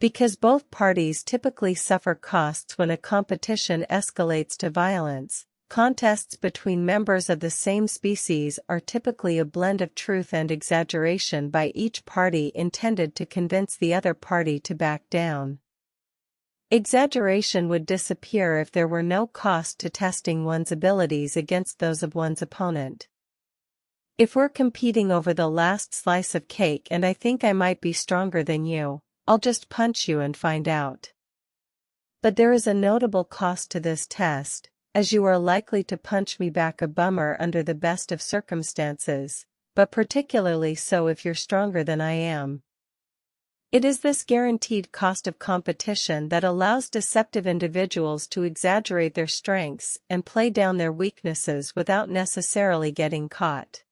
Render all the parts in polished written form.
Because both parties typically suffer costs when a competition escalates to violence, contests between members of the same species are typically a blend of truth and exaggeration by each party intended to convince the other party to back down. Exaggeration would disappear if there were no cost to testing one's abilities against those of one's opponent. If we're competing over the last slice of cake and I think I might be stronger than you, I'll just punch you and find out. But there is a notable cost to this test, as you are likely to punch me back a bummer under the best of circumstances, but particularly so if you're stronger than I am. It is this guaranteed cost of competition that allows deceptive individuals to exaggerate their strengths and play down their weaknesses without necessarily getting caught.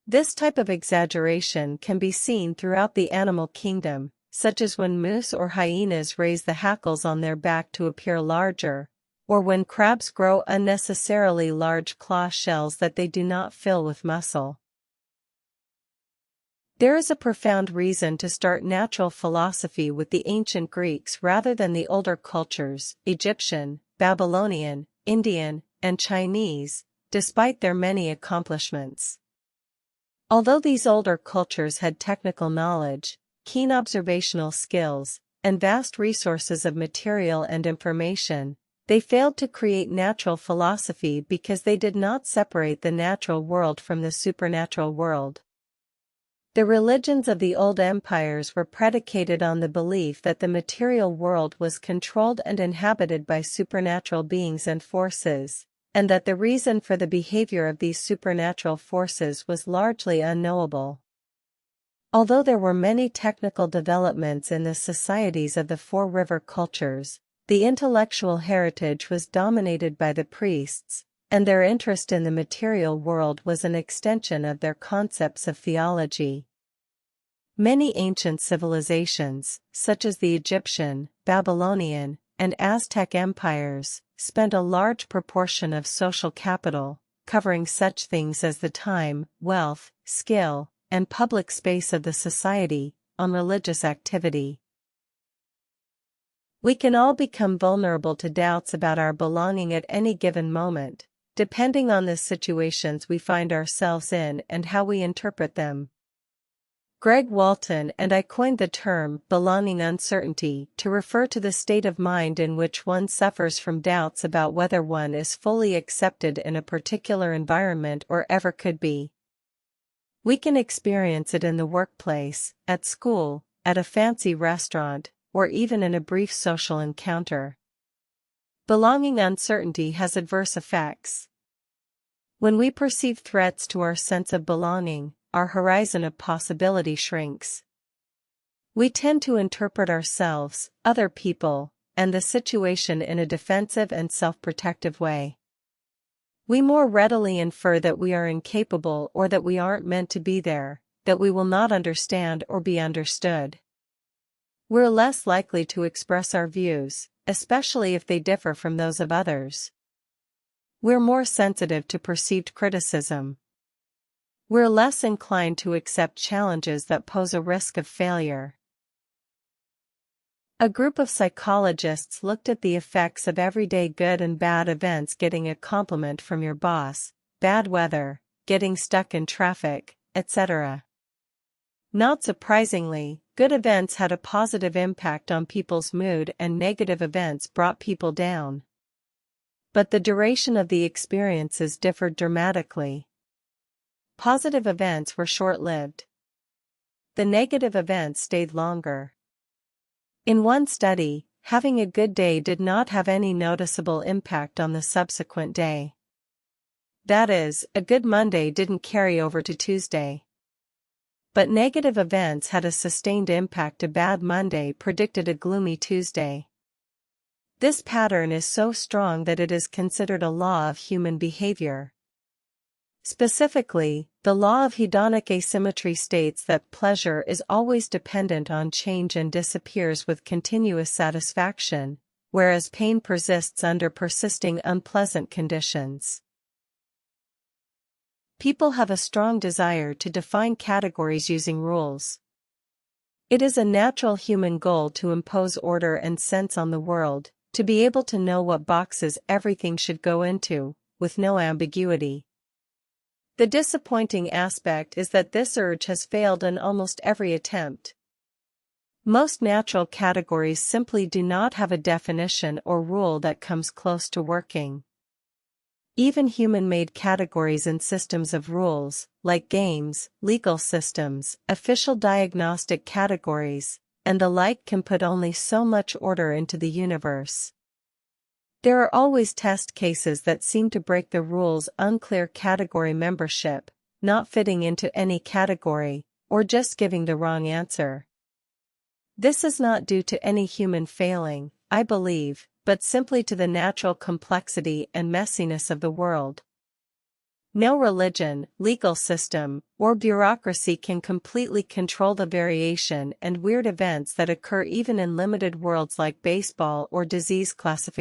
This type of exaggeration can be seen throughout the animal kingdom, such as when moose or hyenas raise the hackles on their back to appear larger, or when crabs grow unnecessarily large claw shells that they do not fill with muscle. There is a profound reason to start natural philosophy with the ancient Greeks rather than the older cultures, Egyptian, Babylonian, Indian, and Chinese, despite their many accomplishments. Although these older cultures had technical knowledge, keen observational skills, and vast resources of material and information, they failed to create natural philosophy because they did not separate the natural world from the supernatural world. The religions of the old empires were predicated on the belief that the material world was controlled and inhabited by supernatural beings and forces, and that the reason for the behavior of these supernatural forces was largely unknowable. Although there were many technical developments in the societies of the Four River cultures, the intellectual heritage was dominated by the priests, and their interest in the material world was an extension of their concepts of theology. Many ancient civilizations, such as the Egyptian, Babylonian, and Aztec empires, spent a large proportion of social capital, covering such things as the time, wealth, skill, and public space of the society, on religious activity. We can all become vulnerable to doubts about our belonging at any given moment, depending on the situations we find ourselves in and how we interpret them. Greg Walton and I coined the term belonging uncertainty to refer to the state of mind in which one suffers from doubts about whether one is fully accepted in a particular environment or ever could be. We can experience it in the workplace, at school, at a fancy restaurant, or even in a brief social encounter. Belonging uncertainty has adverse effects. When we perceive threats to our sense of belonging, our horizon of possibility shrinks. We tend to interpret ourselves, other people, and the situation in a defensive and self-protective way. We more readily infer that we are incapable or that we aren't meant to be there, that we will not understand or be understood. We're less likely to express our views, especially if they differ from those of others. We're more sensitive to perceived criticism. We're less inclined to accept challenges that pose a risk of failure. A group of psychologists looked at the effects of everyday good and bad events: getting a compliment from your boss, bad weather, getting stuck in traffic, etc. Not surprisingly, good events had a positive impact on people's mood and negative events brought people down. But the duration of the experiences differed dramatically. Positive events were short-lived. The negative events stayed longer. In one study, having a good day did not have any noticeable impact on the subsequent day. That is, a good Monday didn't carry over to Tuesday. But negative events had a sustained impact. A bad Monday predicted a gloomy Tuesday. This pattern is so strong that it is considered a law of human behavior. Specifically, the law of hedonic asymmetry states that pleasure is always dependent on change and disappears with continuous satisfaction, whereas pain persists under persisting unpleasant conditions. People have a strong desire to define categories using rules. It is a natural human goal to impose order and sense on the world, to be able to know what boxes everything should go into, with no ambiguity. The disappointing aspect is that this urge has failed in almost every attempt. Most natural categories simply do not have a definition or rule that comes close to working. Even human-made categories and systems of rules, like games, legal systems, official diagnostic categories, and the like, can put only so much order into the universe. There are always test cases that seem to break the rules: unclear category membership, not fitting into any category, or just giving the wrong answer. This is not due to any human failing, I believe, but simply to the natural complexity and messiness of the world. No religion, legal system, or bureaucracy can completely control the variation and weird events that occur even in limited worlds like baseball or disease classification.